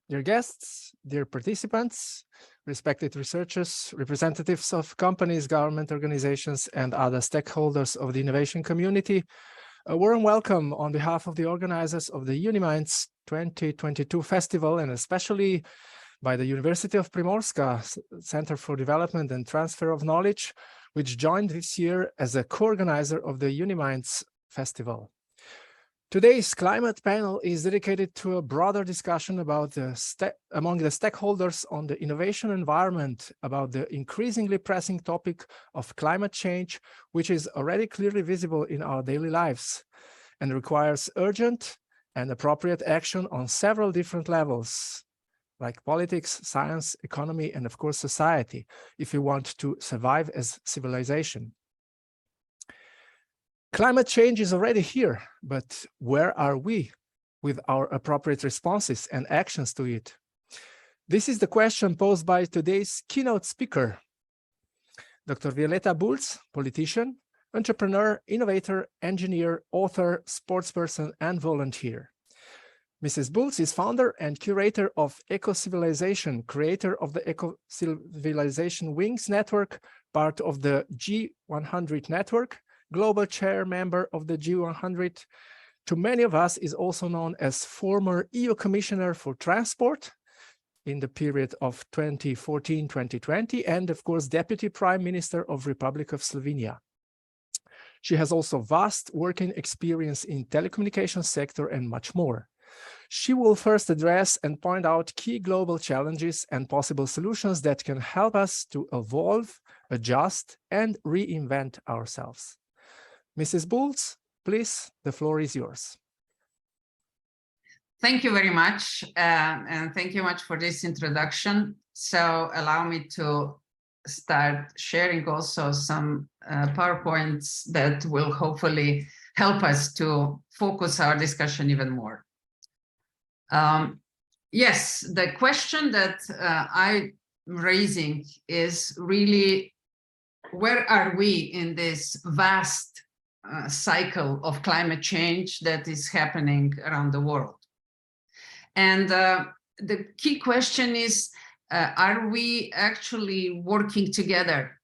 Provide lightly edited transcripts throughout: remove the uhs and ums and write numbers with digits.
Dear guests, dear participants, respected researchers, representatives of companies, government organizations, and other stakeholders of the innovation community, a warm welcome on behalf of the organizers of the UNI.MINDS 2022 Festival, and especially by the University of Primorska Center for Development and Transfer of Knowledge, which joined this year as a co-organizer of the UNI.MINDS Festival. Today's climate panel is dedicated to a broader discussion about among the stakeholders on the innovation environment about the increasingly pressing topic of climate change, which is already clearly visible in our daily lives and requires urgent and appropriate action on several different levels, like politics, science, economy, and of course society, if we want to survive as civilization. Climate change is already here, but where are we with our appropriate responses and actions to it? This is the question posed by today's keynote speaker, Dr. Violeta Bulc, politician, entrepreneur, innovator, engineer, author, sportsperson, and volunteer. Mrs. Bulc is founder and curator of Ecocivilisation, creator of the Ecocivilisation Wings Network, part of the G100 network, global chair member of the G100. To many of us is also known as former EU Commissioner for Transport in the period of 2014-2020, and of course, Deputy Prime Minister of Republic of Slovenia. She has also vast working experience in telecommunications sector and much more. She will first address and point out key global challenges and possible solutions that can help us to evolve, adjust, and reinvent ourselves. Mrs. Bulc, please, the floor is yours. Thank you very much, and thank you much for this introduction. So allow me to start sharing also some PowerPoints that will hopefully help us to focus our discussion even more. Yes, the question that I'm raising is really, where are we in this vast cycle of climate change that is happening around the world? And the key question is, are we actually working together?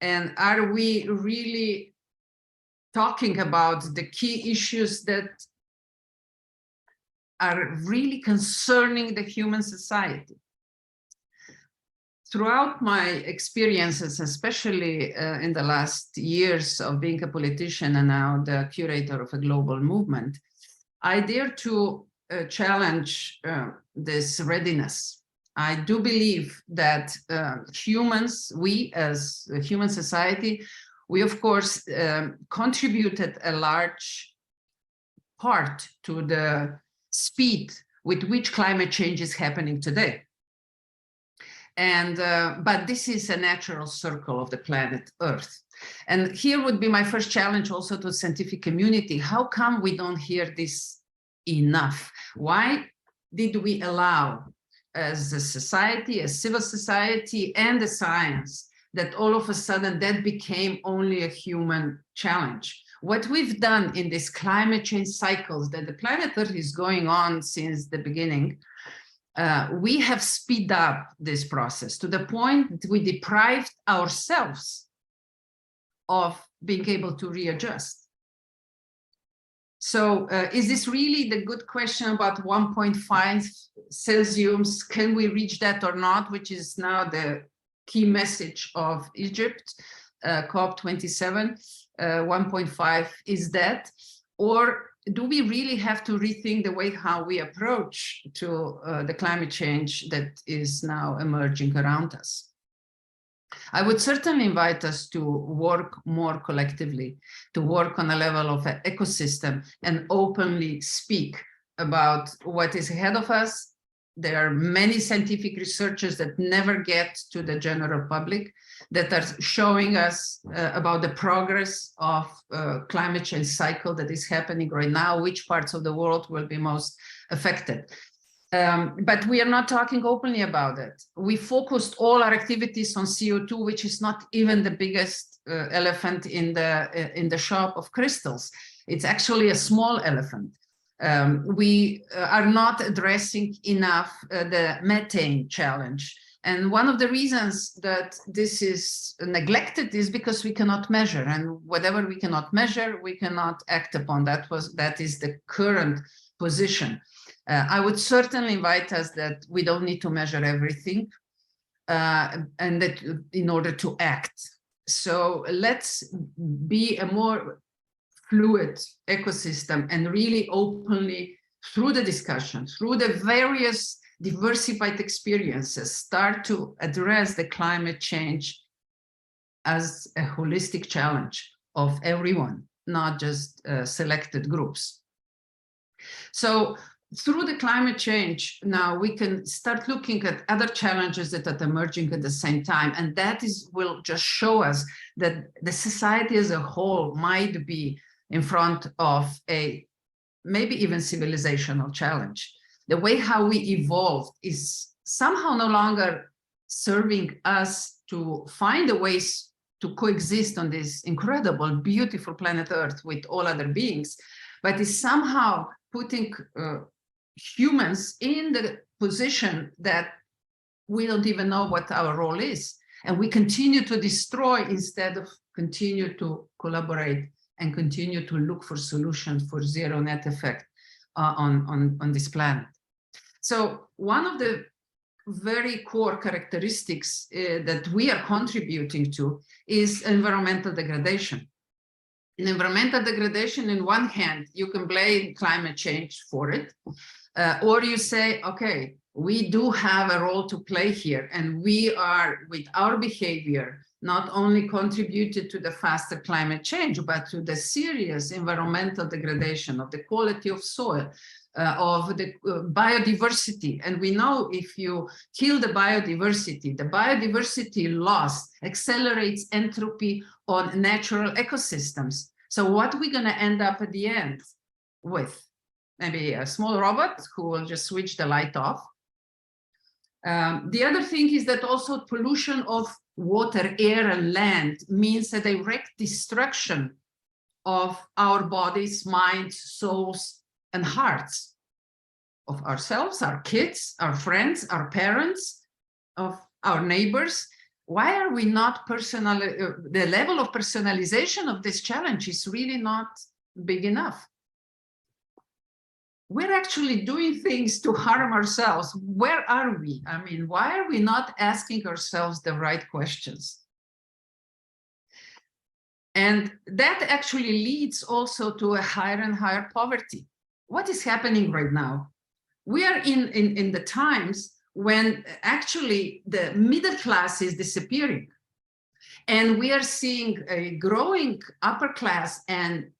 And are we really talking about the key issues that are really concerning the human society? Throughout my experiences, especially in the last years of being a politician and now the curator of a global movement, I dare to challenge this readiness. I do believe that humans, we as a human society, we of course contributed a large part to the speed with which climate change is happening today. And but this is a natural circle of the planet Earth. And here would be my first challenge also to the scientific community. How come we don't hear this enough? Why did we allow, as a society, as civil society and the science, that all of a sudden that became only a human challenge? What we've done in this climate change cycles that the planet Earth is going on since the beginning, we have speeded up this process to the point that we deprived ourselves of being able to readjust. So is this really the good question about 1.5 Celsius? Can we reach that or not? Which is now the key message of Egypt, COP27, 1.5 is that? Or do we really have to rethink the way how we approach to the climate change that is now emerging around us? I would certainly invite us to work more collectively, to work on a level of an ecosystem and openly speak about what is ahead of us. There are many scientific researchers that never get to the general public that are showing us about the progress of climate change cycle that is happening right now, which parts of the world will be most affected. But we are not talking openly about it. We focused all our activities on CO2, which is not even the biggest elephant in the shop of crystals. It's actually a small elephant. We are not addressing enough the methane challenge. And one of the reasons that this is neglected is because we cannot measure, and whatever we cannot measure, we cannot act upon. That is the current position. I would certainly invite us that we don't need to measure everything, and that in order to act. So let's be a more fluid ecosystem and really openly, through the discussion, through the various diversified experiences, start to address the climate change as a holistic challenge of everyone, not just selected groups. So through the climate change, now we can start looking at other challenges that are emerging at the same time. And that will just show us that the society as a whole might be in front of a maybe even civilizational challenge. The way how we evolved is somehow no longer serving us to find the ways to coexist on this incredible, beautiful planet Earth with all other beings, but is somehow putting humans in the position that we don't even know what our role is. And we continue to destroy instead of continue to collaborate and continue to look for solutions for zero net effect on this planet. So one of the very core characteristics that we are contributing to is environmental degradation. In environmental degradation, in one hand, you can blame climate change for it, or you say, okay, we do have a role to play here, and we are, with our behavior, not only contributed to the faster climate change, but to the serious environmental degradation of the quality of soil, of the biodiversity. And we know if you kill the biodiversity loss accelerates entropy on natural ecosystems. So what we're going to end up at the end with? Maybe a small robot who will just switch the light off. The other thing is that also pollution of water, air, and land means a direct destruction of our bodies, minds, souls, and hearts, of ourselves, our kids, our friends, our parents, of our neighbors. Why are we not the level of personalization of this challenge is really not big enough. We're actually doing things to harm ourselves. Where are we? I mean, why are we not asking ourselves the right questions? And that actually leads also to a higher and higher poverty. What is happening right now? We are in the times when actually the middle class is disappearing. And we are seeing a growing upper class and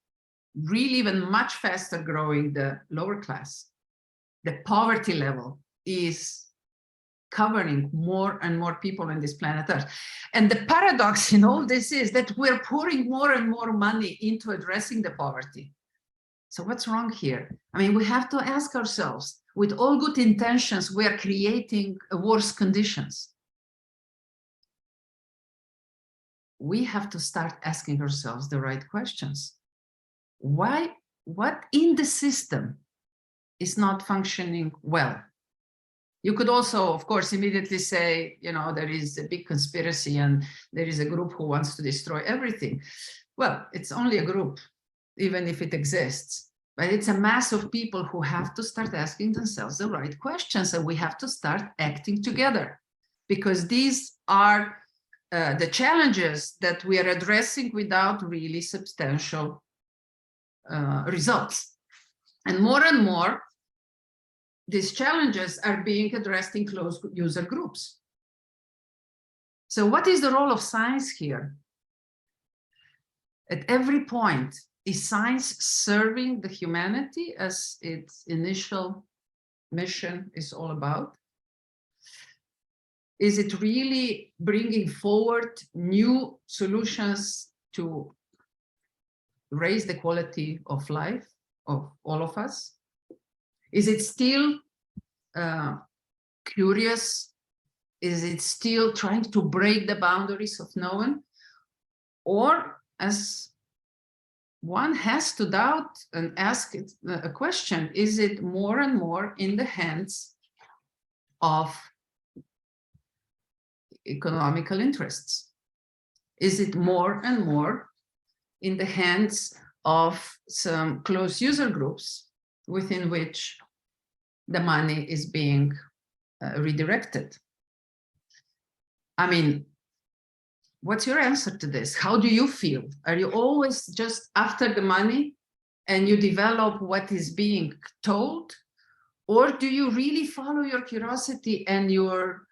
really even much faster growing the lower class. The poverty level is covering more and more people on this planet Earth. And the paradox in all this is that we're pouring more and more money into addressing the poverty. So what's wrong here? I mean, we have to ask ourselves, with all good intentions, we are creating worse conditions. We have to start asking ourselves the right questions. Why, what in the system is not functioning well? You could also, of course, immediately say, you know, there is a big conspiracy and there is a group who wants to destroy everything. Well, it's only a group, even if it exists. But it's a mass of people who have to start asking themselves the right questions, and we have to start acting together, because these are the challenges that we are addressing without really substantial results. And more, these challenges are being addressed in closed user groups. So what is the role of science here? At every point, is science serving the humanity as its initial mission is all about? Is it really bringing forward new solutions to raise the quality of life of all of us? Is it still curious? Is it still trying to break the boundaries of knowing? Or, as one has to doubt and ask a question: is it more and more in the hands of economical interests? Is it more and more in the hands of some close user groups within which the money is being redirected? I mean, what's your answer to this? How do you feel? Are you always just after the money and you develop what is being told? Or do you really follow your curiosity and your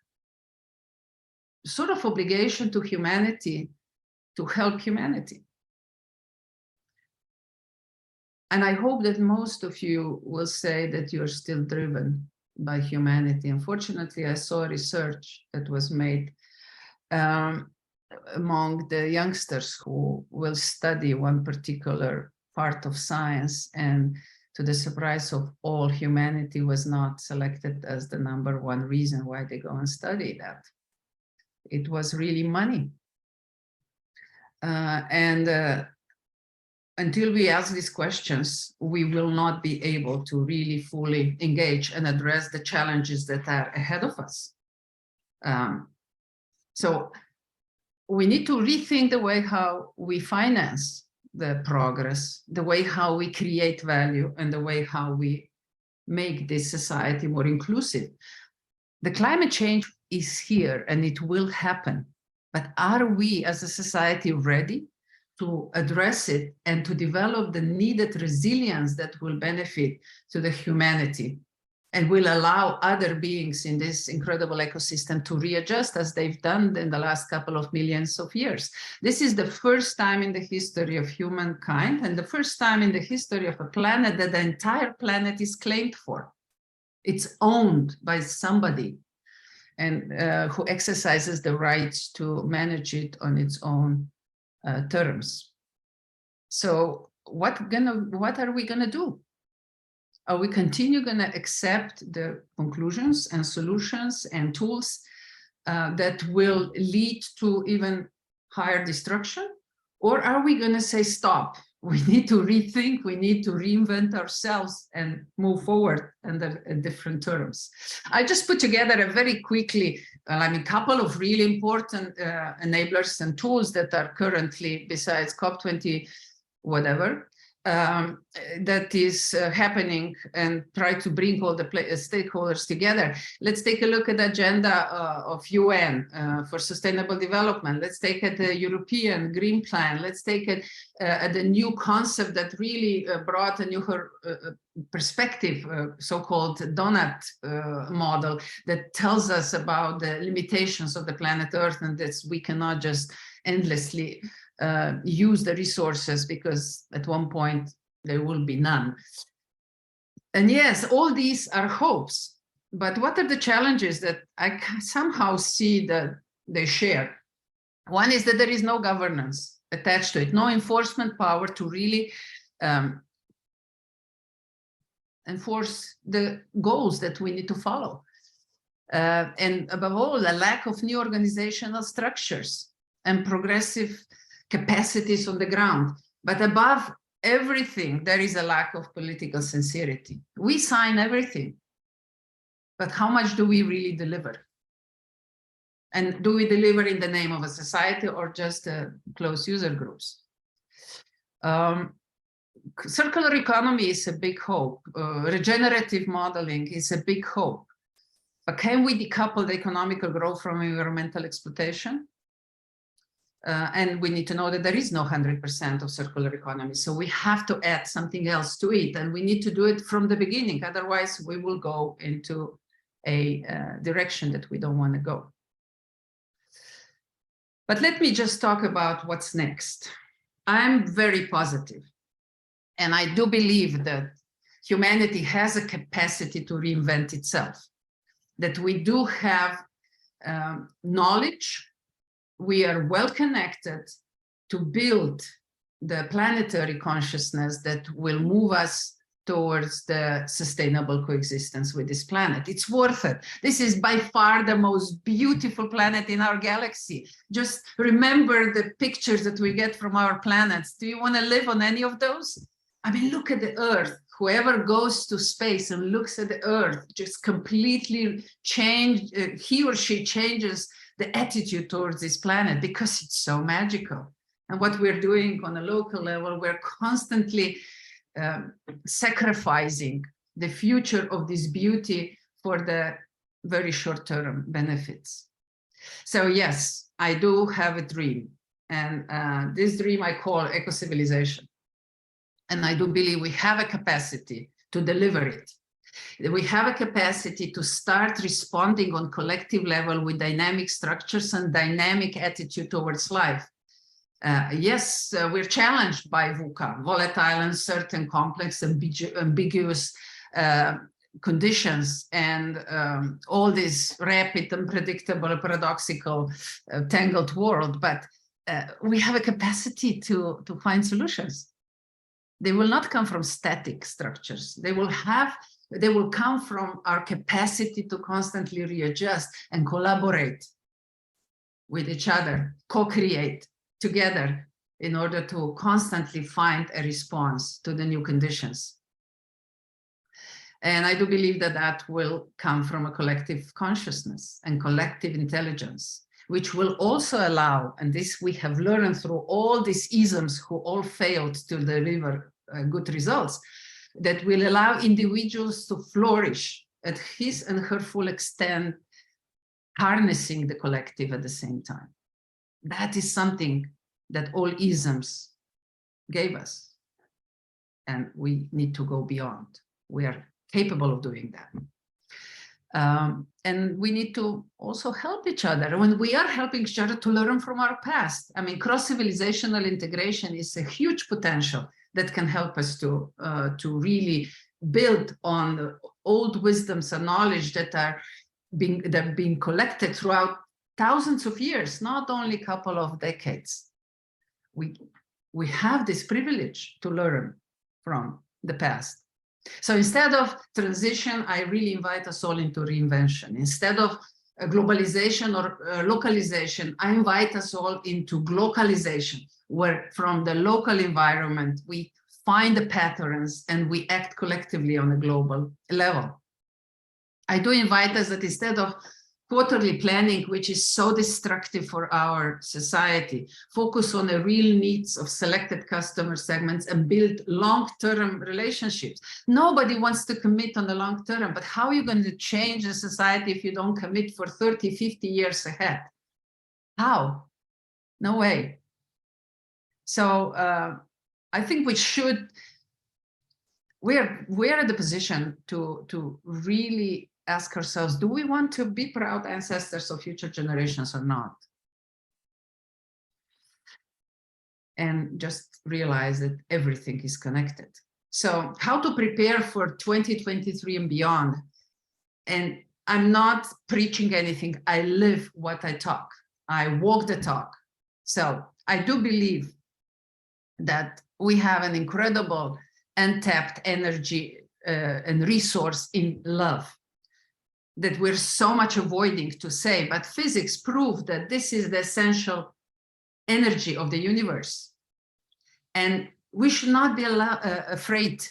sort of obligation to humanity to help humanity? And I hope that most of you will say that you're still driven by humanity. Unfortunately, I saw research that was made among the youngsters who will study one particular part of science, and to the surprise of all, humanity was not selected as the #1 reason why they go and study that. It was really money. Until we ask these questions, we will not be able to really fully engage and address the challenges that are ahead of us. So we need to rethink the way how we finance the progress, the way how we create value, and the way how we make this society more inclusive. The climate change is here and it will happen, but are we as a society ready to address it and to develop the needed resilience that will benefit to the humanity and will allow other beings in this incredible ecosystem to readjust as they've done in the last couple of millions of years? This is the first time in the history of humankind and the first time in the history of a planet that the entire planet is claimed for. It's owned by somebody and who exercises the rights to manage it on its own terms. So what are we gonna do? Are we continue gonna accept the conclusions and solutions and tools that will lead to even higher destruction? Or are we gonna say, stop, we need to rethink, we need to reinvent ourselves and move forward under different terms? I just put together a very quickly, couple of really important enablers and tools that are currently, besides COP20, whatever, that is happening, and try to bring all the stakeholders together. Let's take a look at the agenda of UN for sustainable development. Let's take at the European Green Plan. Let's take it at the new concept that really brought a new perspective, so-called donut model, that tells us about the limitations of the planet Earth, and that we cannot just endlessly use the resources, because at one point there will be none. And yes, all these are hopes, but what are the challenges that I somehow see that they share? One is that there is no governance attached to it, no enforcement power to really enforce the goals that we need to follow. And above all, a lack of new organizational structures and progressive capacities on the ground. But above everything, there is a lack of political sincerity. We sign everything, but how much do we really deliver? And do we deliver in the name of a society or just close user groups? Circular economy is a big hope. Regenerative modeling is a big hope. But can we decouple the economical growth from environmental exploitation? And we need to know that there is no 100% of circular economy. So we have to add something else to it, and we need to do it from the beginning. Otherwise, we will go into a direction that we don't want to go. But let me just talk about what's next. I'm very positive, and I do believe that humanity has a capacity to reinvent itself, that we do have knowledge. We are well connected to build the planetary consciousness that will move us towards the sustainable coexistence with this planet. It's worth it. This is by far the most beautiful planet in our galaxy. Just remember the pictures that we get from our planets. Do you want to live on any of those? I mean, look at the Earth. Whoever goes to space and looks at the Earth just completely he or she changes the attitude towards this planet because it's so magical. And what we're doing on a local level, we're constantly sacrificing the future of this beauty for the very short-term benefits. So yes, I do have a dream, and this dream I call Ecocivilisation. And I do believe we have a capacity to deliver it. We have a capacity to start responding on collective level with dynamic structures and dynamic attitude towards life. Yes, we're challenged by VUCA, volatile, uncertain, complex, ambiguous conditions, and all this rapid, unpredictable, paradoxical, tangled world. But we have a capacity to find solutions. They will not come from static structures. They will come from our capacity to constantly readjust and collaborate with each other, co-create together in order to constantly find a response to the new conditions. And I do believe that that will come from a collective consciousness and collective intelligence, which will also allow, and this we have learned through all these isms who all failed to deliver good results, that will allow individuals to flourish at his and her full extent, harnessing the collective at the same time. That is something that all isms gave us, and we need to go beyond. We are capable of doing that. And we need to also help each other. When we are helping each other to learn from our past, I mean, cross-civilizational integration is a huge potential that can help us to really build on the old wisdoms and knowledge that are being collected throughout thousands of years, not only a couple of decades. We have this privilege to learn from the past. So instead of transition, I really invite us all into reinvention. Instead of globalization or localization, I invite us all into glocalization, where from the local environment, we find the patterns and we act collectively on a global level. I do invite us that instead of quarterly planning, which is so destructive for our society, focus on the real needs of selected customer segments and build long-term relationships. Nobody wants to commit on the long term, but how are you going to change a society if you don't commit for 30, 50 years ahead? How? No way. So I think we're at the position to really ask ourselves, do we want to be proud ancestors of future generations or not? And just realize that everything is connected. So how to prepare for 2023 and beyond? And I'm not preaching anything. I live what I talk. I walk the talk. So I do believe that we have an incredible untapped energy and resource in love that we're so much avoiding to say, but physics proved that this is the essential energy of the universe. And we should not be afraid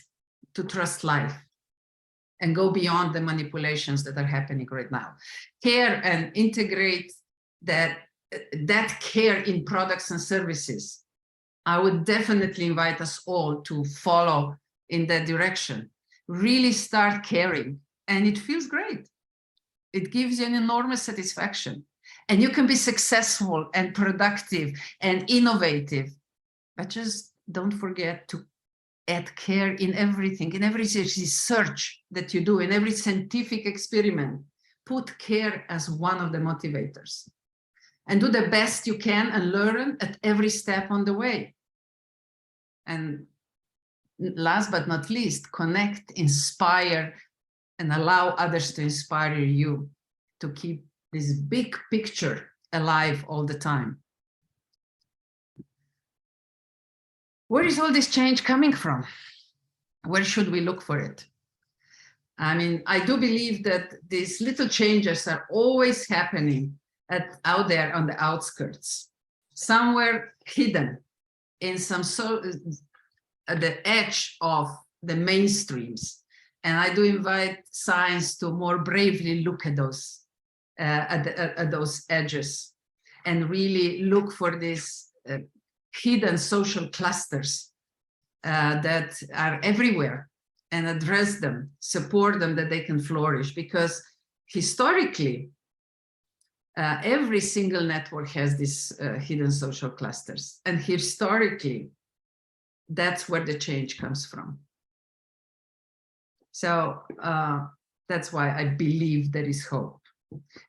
to trust life and go beyond the manipulations that are happening right now. Care and integrate that care in products and services. I would definitely invite us all to follow in that direction. Really start caring, and it feels great. It gives you an enormous satisfaction, and you can be successful and productive and innovative, but just don't forget to add care in everything, in every research that you do, in every scientific experiment. Put care as one of the motivators, and do the best you can and learn at every step on the way. And last but not least, connect, inspire, and allow others to inspire you to keep this big picture alive all the time. Where is all this change coming from? where should we look for it? I mean, I do believe that these little changes are always happening out there on the outskirts, somewhere hidden in some at the edge of the mainstreams. And I do invite science to more bravely look at those edges and really look for these hidden social clusters that are everywhere, and address them, support them, that they can flourish. Because historically, every single network has these hidden social clusters. And historically, that's where the change comes from. So that's why I believe there is hope.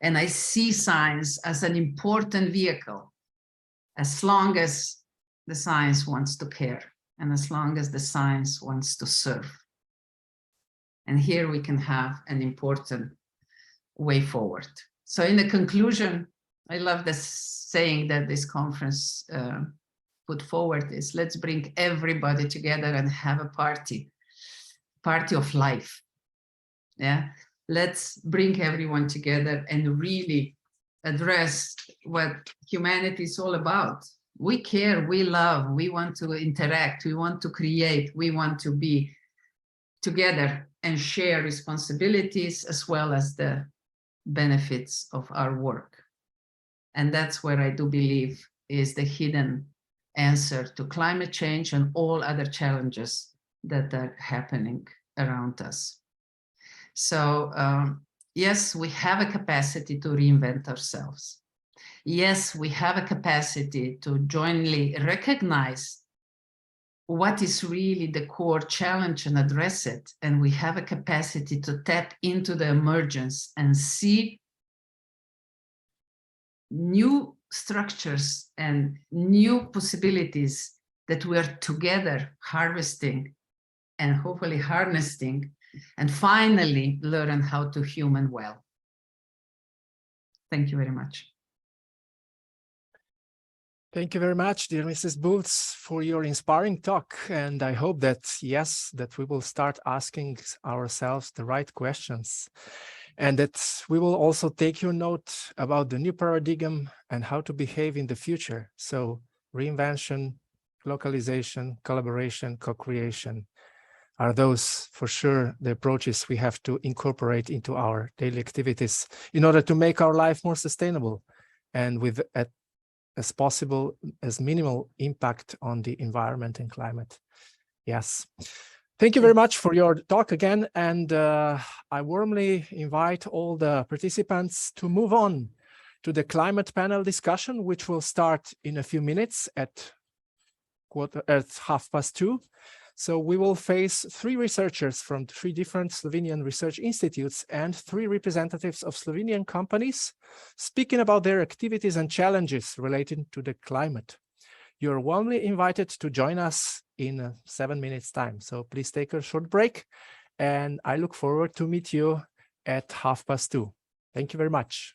And I see science as an important vehicle, as long as the science wants to care, and as long as the science wants to serve. And here we can have an important way forward. So in the conclusion, I love this saying that this conference put forward is, let's bring everybody together and have a party of life. Yeah, let's bring everyone together and really address what humanity is all about. We care, we love, we want to interact, we want to create, we want to be together and share responsibilities as well as the benefits of our work. And that's where I do believe is the hidden answer to climate change and all other challenges that are happening around us. So yes, we have a capacity to reinvent ourselves. Yes, we have a capacity to jointly recognize what is really the core challenge and address it. And we have a capacity to tap into the emergence and see new structures and new possibilities that we are together harvesting and hopefully harnessing, and finally learn how to human well. Thank you very much. Thank you very much, dear Mrs. Bulc, for your inspiring talk. And I hope that, yes, that we will start asking ourselves the right questions, and that we will also take your note about the new paradigm and how to behave in the future. So reinvention, localization, collaboration, co-creation are those, for sure, the approaches we have to incorporate into our daily activities in order to make our life more sustainable and with as possible as minimal impact on the environment and climate. Yes. Thank you very much for your talk again. And I warmly invite all the participants to move on to the climate panel discussion, which will start in a few minutes at 2:30. So we will face 3 researchers from 3 different Slovenian research institutes and 3 representatives of Slovenian companies speaking about their activities and challenges related to the climate. You're warmly invited to join us in 7 minutes time. So please take a short break, and I look forward to meet you at 2:30. Thank you very much.